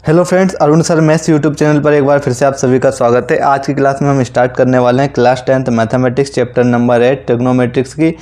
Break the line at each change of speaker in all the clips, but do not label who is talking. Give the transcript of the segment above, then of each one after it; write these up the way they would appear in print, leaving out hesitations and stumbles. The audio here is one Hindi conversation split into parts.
Hello friends, Arun sir maths YouTube channel पर एक बार फिर से आप सभी का स्वागत है। आज की क्लास में हम स्टार्ट करने वाले हैं class 10th mathematics chapter number 8 ट्रिग्नोमेट्रिक्स की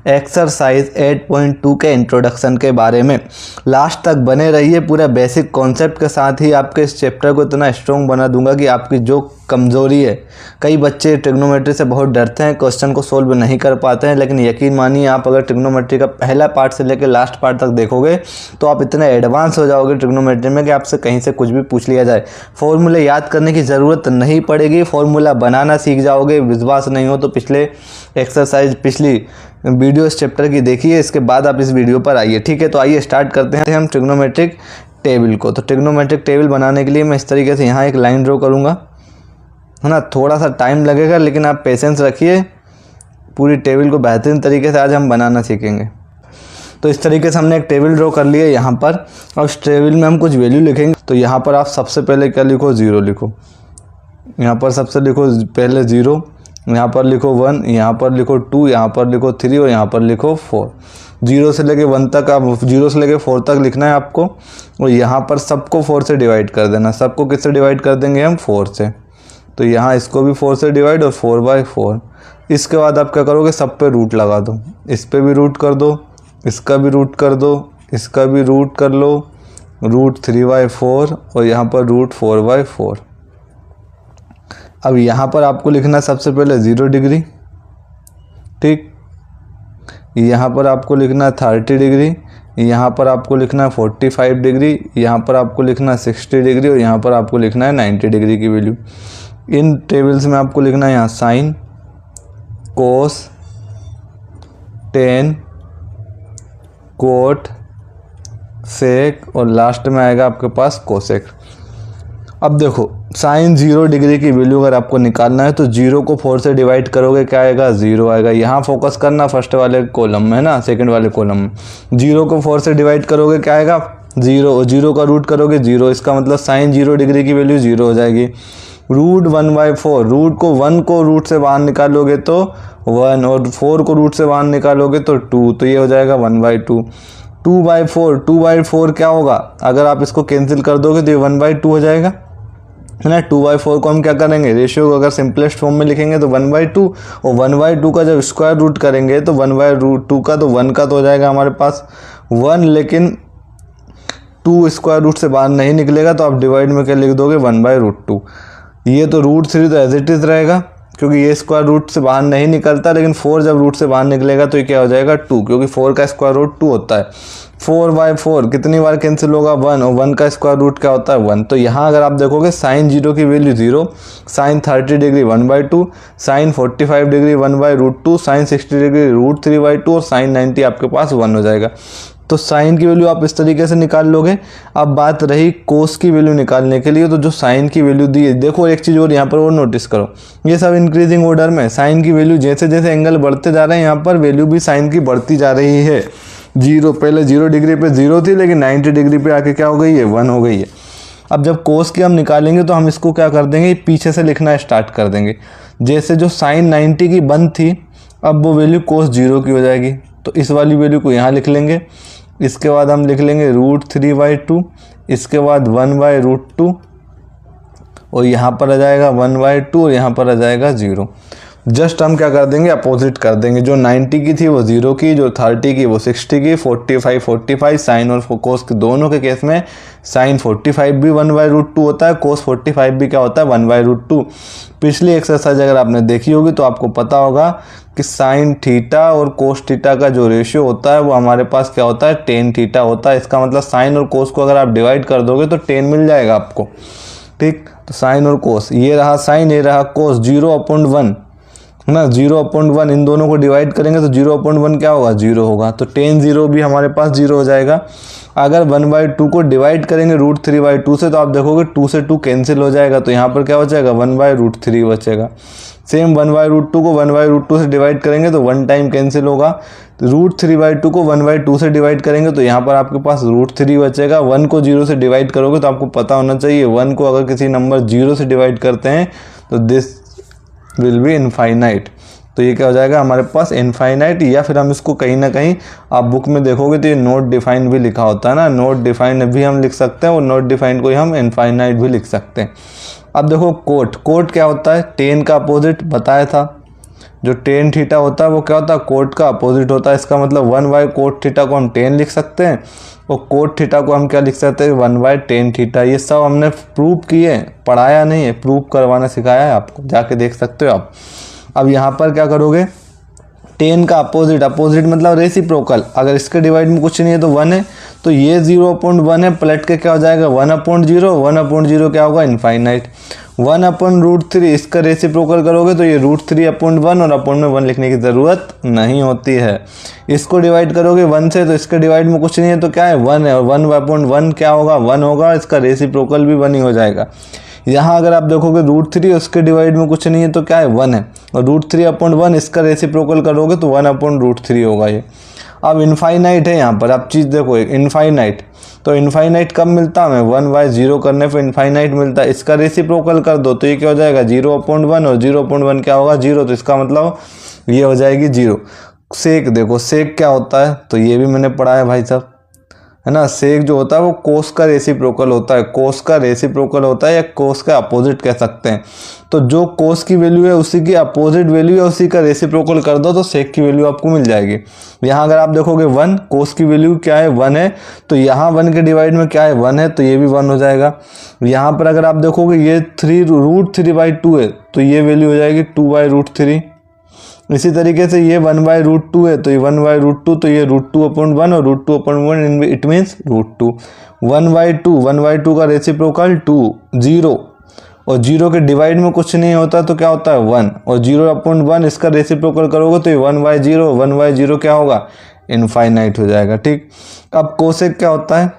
एक्सरसाइज 8.2 के इंट्रोडक्शन के बारे में। लास्ट तक बने रहिए, पूरा बेसिक कॉन्सेप्ट के साथ ही आपके इस चैप्टर को इतना स्ट्रॉन्ग बना दूंगा कि आपकी जो कमज़ोरी है, कई बच्चे ट्रिग्नोमेट्री से बहुत डरते हैं, क्वेश्चन को सोल्व नहीं कर पाते हैं, लेकिन यकीन मानिए आप अगर ट्रिग्नोमेट्री का पहला पार्ट से लेकर लास्ट पार्ट तक देखोगे तो आप इतने एडवांस हो जाओगे ट्रिग्नोमेट्री में कि आपसे कहीं से कुछ भी पूछ लिया जाए, फॉर्मूले याद करने की ज़रूरत नहीं पड़ेगी, फॉर्मूला बनाना सीख जाओगे। विश्वास नहीं हो तो पिछली वीडियो इस चैप्टर की देखिए, इसके बाद आप इस वीडियो पर आइए। ठीक है, तो आइए स्टार्ट करते हैं हम ट्रिग्नोमेट्रिक टेबल को। तो ट्रिग्नोमेट्रिक टेबल बनाने के लिए मैं इस तरीके से यहाँ एक लाइन ड्रॉ करूँगा, है ना। थोड़ा सा टाइम लगेगा लेकिन आप पेशेंस रखिए, पूरी टेबल को बेहतरीन तरीके से आज हम बनाना सीखेंगे। तो इस तरीके से हमने एक टेबल ड्रॉ कर लिया यहाँ पर। और इस टेबल में हम कुछ वैल्यू लिखेंगे। तो यहाँ पर आप सबसे पहले क्या लिखो, 0 लिखो। यहाँ पर सबसे लिखो पहले 0, यहाँ पर लिखो 1, यहाँ पर लिखो 2, यहाँ पर लिखो 3 और यहाँ पर लिखो 4। 0 से लेके 1 तक, आप 0 से लेके 4 तक लिखना है आपको। और यहाँ पर सबको 4 से डिवाइड कर देना। सबको किससे डिवाइड कर देंगे हम, 4 से। तो यहाँ इसको भी 4 से डिवाइड और 4/4। इसके बाद आप क्या करोगे, सब पे रूट लगा दो। इस पे भी रूट कर दो, इसका भी रूट कर दो, इसका भी रूट कर लो, रूट 3/4 और यहाँ पर रूट 4/4। अब यहाँ पर आपको लिखना सबसे पहले 0 डिग्री, ठीक। यहाँ पर आपको लिखना 30 डिग्री, यहाँ पर आपको लिखना 45 डिग्री, यहाँ पर आपको लिखना 60 डिग्री और यहाँ पर आपको लिखना है 90 डिग्री की वैल्यू। इन टेबल्स में आपको लिखना है यहाँ साइन, कोस, टेन, कोट, सेक और लास्ट में आएगा आपके पास कोसेक। अब देखो, साइन 0 डिग्री की वैल्यू अगर आपको निकालना है तो 0 को 4 से डिवाइड करोगे, क्या आएगा, 0 आएगा। यहाँ फोकस करना फर्स्ट वाले कॉलम में, है ना, सेकंड वाले कॉलम में। 0 को 4 से डिवाइड करोगे, क्या आएगा, 0। और 0 का रूट करोगे 0, इसका मतलब साइन 0 डिग्री की वैल्यू 0 हो जाएगी। रूट 1/4, रूट को 1 को रूट से बाहर निकालोगे तो 1 और 4 को रूट से बाहर निकालोगे तो 2, तो ये हो जाएगा 1/2। 2/4 क्या होगा, अगर आप इसको कैंसिल कर दोगे तो ये 1/2 हो जाएगा, है ना। 2/4 को हम क्या करेंगे, रेशियो को अगर सिंपलेस्ट फॉर्म में लिखेंगे तो 1/2 और 1/2 का जब स्क्वायर रूट करेंगे तो 1/2 का तो 1 का तो हो जाएगा हमारे पास 1, लेकिन 2 स्क्वायर रूट से बाहर नहीं निकलेगा तो आप डिवाइड में क्या लिख दोगे, 1/√2। ये तो √3 तो एज इट इज़ रहेगा क्योंकि ये स्क्वायर रूट से बाहर नहीं निकलता, लेकिन 4 जब रूट से बाहर निकलेगा तो ये क्या हो जाएगा, 2, क्योंकि 4 का स्क्वायर रूट 2 होता है। 4/4 कितनी बार कैंसिल होगा, 1, और 1 का स्क्वायर रूट क्या होता है, 1। तो यहाँ अगर आप देखोगे साइन 0 की value 0, sine 30 degree 1/2, sine 45 degree 1/√2, sine 60 degree √3/2 और साइन 90 आपके पास 1 हो जाएगा। तो साइन की वैल्यू आप इस तरीके से निकाल लोगे। अब बात रही कोस की वैल्यू निकालने के लिए, तो जो साइन की वैल्यू दी है, देखो एक चीज़ और यहाँ पर और नोटिस करो, ये सब इंक्रीजिंग ऑर्डर में साइन की वैल्यू जैसे जैसे एंगल बढ़ते जा रहे हैं, यहाँ पर वैल्यू भी साइन की बढ़ती जा रही है। 0 पहले 0 डिग्री पे 0 थी, लेकिन 90 डिग्री पे आके क्या हो गई है, 1 हो गई है। अब जब कोस की हम निकालेंगे तो हम इसको क्या कर देंगे, पीछे से लिखना स्टार्ट कर देंगे। जैसे जो साइन 90 की 1 थी, अब वो वैल्यू कोस 0 की हो जाएगी, तो इस वाली वैल्यू को यहाँ लिख लेंगे। इसके बाद हम लिख लेंगे √3/2, इसके बाद 1/√2 और यहाँ पर आ जाएगा 1/2 और यहाँ पर आ जाएगा 0। जस्ट हम क्या कर देंगे, अपोजिट कर देंगे। जो 90 की थी वो 0 की, जो 30 की वो 60 की, 45 साइन और कोस के दोनों के केस में साइन 45 भी 1/√2 होता है, कोस 45 भी क्या होता है, 1/√2। पिछली एक्सरसाइज अगर आपने देखी होगी तो आपको पता होगा कि साइन थीटा और कोस थीटा का जो रेशियो होता है वो हमारे पास क्या होता है, टेन थीटा होता है। इसका मतलब साइन और कोस को अगर आप डिवाइड कर दोगे तो 10 मिल जाएगा आपको, ठीक। तो साइन और कोस, ये रहा साइन, ये रहा कोस, 0/1, है ना। 0/1 इन दोनों को डिवाइड करेंगे तो 0/1 क्या होगा, 0 होगा। तो 10 0 भी हमारे पास 0 हो जाएगा। अगर 1/2 को डिवाइड करेंगे √3/2 से तो आप देखोगे 2 से 2 कैंसिल हो जाएगा, तो यहाँ पर क्या बचेगा, 1/√3 बचेगा। सेम 1/√2 को 1/√2 से डिवाइड करेंगे तो 1 टाइम कैंसिल होगा। √3/2 को 1/2 से डिवाइड करेंगे तो यहाँ पर आपके पास √3 बचेगा। 1 को 0 से डिवाइड करोगे तो आपको पता होना चाहिए 1 को अगर किसी नंबर 0 से डिवाइड करते हैं तो दिस विल बी इनफाइनाइट। तो ये क्या हो जाएगा हमारे पास इनफाइनाइट, या फिर हम इसको कहीं ना कहीं आप बुक में देखोगे तो ये नॉट डिफाइंड भी लिखा होता है ना, नॉट डिफाइंड भी हम लिख सकते हैं और नॉट डिफाइंड को ही हम इनफाइनाइट भी लिख सकते हैं। अब देखो कोट, कोट क्या होता है, टेन का अपोजिट बताया था, जो टेन थीटा होता है वो क्या होता है, कोट का अपोजिट होता है। इसका मतलब 1/कोट थीटा को हम टेन लिख सकते हैं और कोट थीटा को हम क्या लिख सकते हैं, 1/tan थीटा। ये सब हमने प्रूव किए, पढ़ाया नहीं है, प्रूव करवाना सिखाया है आपको, जाके देख सकते हो आप। अब यहाँ पर क्या करोगे, टेन का अपोजिट, अपोजिट मतलब रेसिप्रोकल, अगर इसके डिवाइड में कुछ नहीं है तो 1 है, तो ये 0/1 है, पलट के क्या हो जाएगा 1/0, 1/0 क्या होगा इनफाइनाइट। 1/√3 इसका रेसिप्रोकल करोगे तो ये √3/1 और अपॉन में 1 लिखने की ज़रूरत नहीं होती है। इसको डिवाइड करोगे 1 से तो इसके डिवाइड में कुछ नहीं है तो क्या है 1 है, और 1/1 क्या होगा 1 होगा, इसका रेसिप्रोकल भी 1 ही हो जाएगा। यहाँ अगर आप देखोगे √3 उसके डिवाइड में कुछ नहीं है तो क्या है 1 है, और √3/1 इसका रेसिप्रोकल करोगे तो 1/√3 होगा ये। अब इनफाइनाइट है यहाँ पर, आप चीज़ देखो इनफाइनाइट, तो इनफाइनाइट कब मिलता है हमें 1/0 करने पर इनफाइनाइट मिलता है। इसका रेसिप्रोकल कर दो तो ये क्या हो जाएगा 0/1 और 0/1 क्या होगा 0, तो इसका मतलब ये हो जाएगी 0। सेक देखो, सेक क्या होता है, तो ये भी मैंने पढ़ा है भाई साहब, है ना। सेक जो होता है वो कोस का रेसिप्रोकल होता है, कोस का रेसिप्रोकल होता है या कोस का अपोजिट कह सकते हैं। तो जो कोस की वैल्यू है उसी की अपोजिट वैल्यू है, उसी का रेसिप्रोकल कर दो तो सेक की वैल्यू आपको मिल जाएगी। यहाँ अगर आप देखोगे 1, कोस की वैल्यू क्या है 1 है, तो यहाँ 1 के डिवाइड में क्या है 1 है, तो ये भी 1 हो जाएगा। यहाँ पर अगर आप देखोगे ये √3/2 है, तो ये वैल्यू हो जाएगी 2/√3। इसी तरीके से ये 1/√2 है, तो ये 1/√2, तो ये √2/1 और √2/1 इट मीन्स √2। 1/2 का रेसिप्रोकल 2, 0, और 0 के डिवाइड में कुछ नहीं होता तो क्या होता है 1, और 0/1 इसका रेसिप्रोकल करोगे तो ये 1/0, 1/0 क्या होगा इनफाइनाइट हो जाएगा। ठीक, अब कोसेक क्या होता है,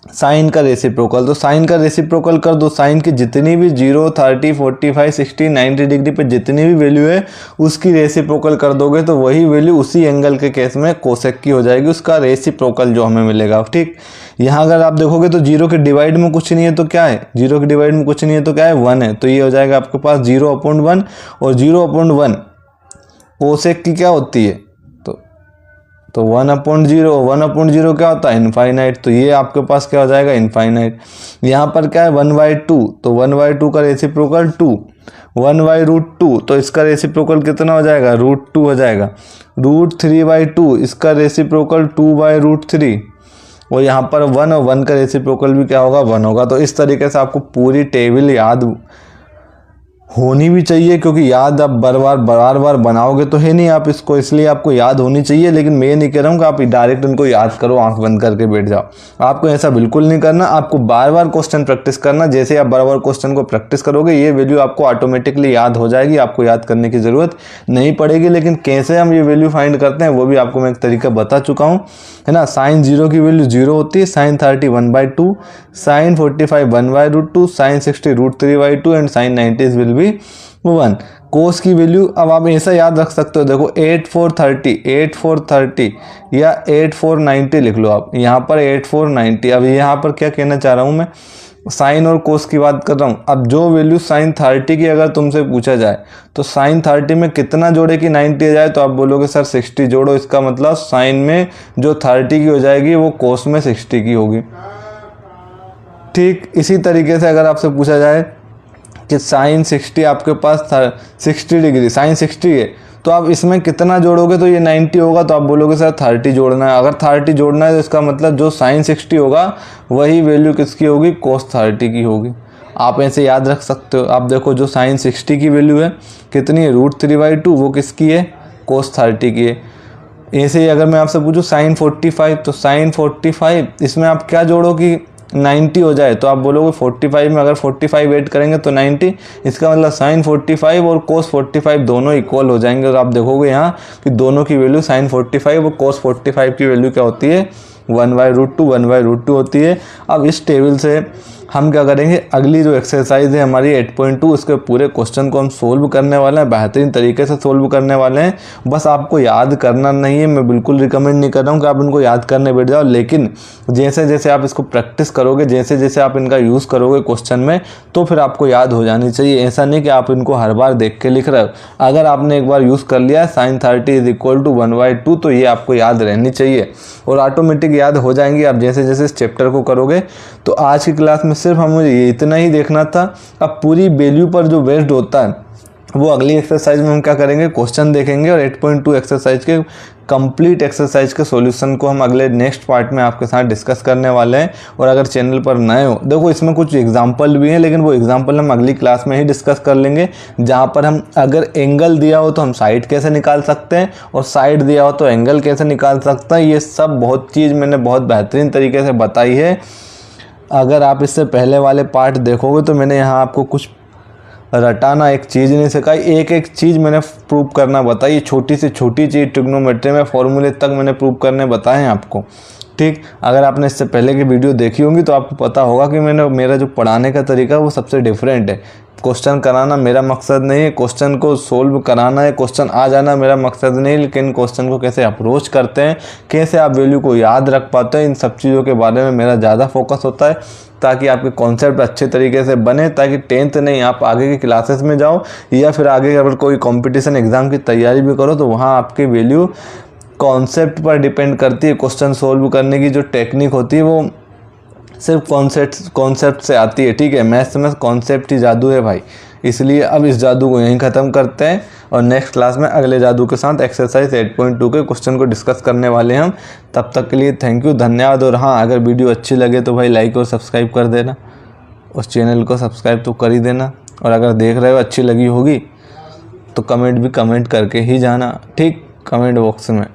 साइन का रेसिप्रोकल, तो साइन का रेसिप्रोकल कर दो, साइन की जितनी भी 0, 30, 45, 60, 90 डिग्री पे जितनी भी वैल्यू है उसकी रेसिप्रोकल कर दोगे तो वही वैल्यू उसी एंगल के केस में कोसेक की हो जाएगी, उसका रेसिप्रोकल जो हमें मिलेगा। ठीक, यहाँ अगर आप देखोगे तो 0 के डिवाइड में कुछ नहीं है तो क्या है, 0 के डिवाइड में कुछ नहीं है तो क्या है 1 है, तो ये हो जाएगा आपके पास 0/1, और 0/1 कोसेक की क्या होती है, तो 1/0, 1/0 क्या होता है इनफाइनाइट, तो ये आपके पास क्या हो जाएगा इनफाइनाइट। यहाँ पर क्या है 1/2, तो 1/2 का रेसिप्रोकल 2, 1/√2, तो इसका रेसिप्रोकल कितना हो जाएगा √2 हो जाएगा। √3/2 इसका रेसिप्रोकल 2/√3, और यहाँ पर 1 और 1 का रेसिप्रोकल भी क्या होगा 1 होगा। तो इस तरीके से आपको पूरी टेबल याद होनी भी चाहिए, क्योंकि याद आप बार बार बनाओगे तो है नहीं आप इसको, इसलिए आपको याद होनी चाहिए। लेकिन मैं नहीं कह रहा हूँ कि आप डायरेक्ट उनको याद करो, आंख बंद करके बैठ जाओ, आपको ऐसा बिल्कुल नहीं करना। आपको बार बार क्वेश्चन प्रैक्टिस करना, जैसे आप बार बार क्वेश्चन को प्रैक्टिस करोगे ये वैल्यू आपको ऑटोमेटिकली याद हो जाएगी, आपको याद करने की ज़रूरत नहीं पड़ेगी। लेकिन कैसे हम ये वैल्यू फाइंड करते हैं वो भी आपको मैं एक तरीका बता चुका हूँ, है ना। साइन 0 की वैल्यू 0 होती है, sine 30 1/2, sine 45 1/√2, sine 60 √3/2 and sine 90 will be 1। Cos की वैल्यू अब आप ऐसा याद रख सकते हो, देखो 8/430 या 8/490 लिख लो आप, यहाँ पर 8/490। अब यहाँ पर क्या कहना चाह रहा हूँ मैं, साइन और कोस की बात कर रहा हूँ। अब जो वैल्यू साइन 30 की अगर तुमसे पूछा जाए तो साइन 30 में कितना जोड़े कि 90 आ जाए, तो आप बोलोगे सर 60 जोड़ो, इसका मतलब साइन में जो 30 की हो जाएगी वो कोस में 60 की होगी। ठीक, इसी तरीके से अगर आपसे पूछा जाए कि साइन 60 आपके पास 60 डिग्री, साइन 60 है, तो आप इसमें कितना जोड़ोगे तो ये 90 होगा, तो आप बोलोगे सर 30 जोड़ना है। अगर 30 जोड़ना है तो इसका मतलब जो साइन 60 होगा वही वैल्यू किसकी होगी, कोस 30 की होगी। आप ऐसे याद रख सकते हो। आप देखो जो साइन 60 की वैल्यू है कितनी है √3/2, वो किसकी है, कोस 30 की है। ऐसे ही अगर मैं आपसे पूछूँ साइन 45, तो साइन 45 इसमें आप क्या जोड़ो कि 90 हो जाए, तो आप बोलोगे 45 में अगर 45 ऐड करेंगे तो 90, इसका मतलब साइन 45 और कोस 45 दोनों इक्वल हो जाएंगे। और आप देखोगे यहाँ कि दोनों की वैल्यू साइन 45 और कोस 45 की वैल्यू क्या होती है 1/√2 होती है। अब इस टेबल से हम क्या करेंगे, अगली जो एक्सरसाइज है हमारी 8.2, उसके पूरे क्वेश्चन को हम सोल्व करने वाले हैं, बेहतरीन तरीके से सोल्व करने वाले हैं। बस आपको याद करना नहीं है, मैं बिल्कुल रिकमेंड नहीं कर रहा हूँ कि आप इनको याद करने बैठ जाओ, लेकिन जैसे जैसे आप इसको प्रैक्टिस करोगे, जैसे जैसे आप इनका यूज़ करोगे क्वेश्चन में, तो फिर आपको याद हो जानी चाहिए। ऐसा नहीं कि आप इनको हर बार देख के लिख रहे हो। अगर आपने एक बार यूज़ कर लिया sin 30 = 1/2, तो ये आपको याद रहनी चाहिए और ऑटोमेटिक याद हो जाएंगी आप जैसे जैसे इस चैप्टर को करोगे। तो आज की क्लास में सिर्फ हमें ये इतना ही देखना था। अब पूरी वैल्यू पर जो बेस्ड होता है वो अगली एक्सरसाइज में हम क्या करेंगे, क्वेश्चन देखेंगे और 8.2 एक्सरसाइज के कंप्लीट एक्सरसाइज के सॉल्यूशन को हम अगले नेक्स्ट पार्ट में आपके साथ डिस्कस करने वाले हैं। और अगर चैनल पर नए हो, देखो इसमें कुछ एग्जांपल भी हैं, लेकिन वो एग्जांपल हम अगली क्लास में ही डिस्कस कर लेंगे, जहां पर हम अगर एंगल दिया हो तो हम साइड कैसे निकाल सकते हैं और साइड दिया हो तो एंगल कैसे निकाल सकते हैं। ये सब बहुत चीज़ मैंने बहुत बेहतरीन तरीके से बताई है। अगर आप इससे पहले वाले पार्ट देखोगे तो मैंने यहाँ आपको कुछ रटाना एक चीज़ नहीं सिखाई, एक एक चीज़ मैंने प्रूव करना बताई। छोटी से छोटी चीज़ ट्रिग्नोमेट्री में फॉर्मूले तक मैंने प्रूव करने बताए हैं आपको। ठीक, अगर आपने इससे पहले की वीडियो देखी होंगी तो आपको पता होगा कि मेरा जो पढ़ाने का तरीका है वो सबसे डिफरेंट है। क्वेश्चन कराना मेरा मकसद नहीं है, क्वेश्चन को सोल्व कराना है, क्वेश्चन आ जाना मेरा मकसद नहीं, लेकिन क्वेश्चन को कैसे अप्रोच करते हैं, कैसे आप वैल्यू को याद रख पाते हैं, इन सब चीज़ों के बारे में मेरा ज़्यादा फोकस होता है, ताकि आपके कॉन्सेप्ट अच्छे तरीके से बने, ताकि 10th नहीं आप आगे की क्लासेस में जाओ या फिर आगे अगर कोई कंपटीशन एग्ज़ाम की तैयारी भी करो तो वहाँ आपकी वैल्यू कॉन्सेप्ट पर डिपेंड करती है। क्वेश्चन सोल्व करने की जो टेक्निक होती है वो सिर्फ कॉन्सेप्ट से आती है। ठीक है, मैथ्स में कॉन्सेप्ट ही जादू है भाई। इसलिए अब इस जादू को यहीं ख़त्म करते हैं और नेक्स्ट क्लास में अगले जादू के साथ एक्सरसाइज 8.2 के क्वेश्चन को डिस्कस करने वाले हैं हम। तब तक के लिए थैंक यू, धन्यवाद। और हाँ, अगर वीडियो अच्छी लगे तो भाई लाइक और सब्सक्राइब कर देना, उस चैनल को सब्सक्राइब तो कर ही देना। और अगर देख रहे हो अच्छी लगी होगी तो कमेंट भी कमेंट करके ही जाना, ठीक, कमेंट बॉक्स में।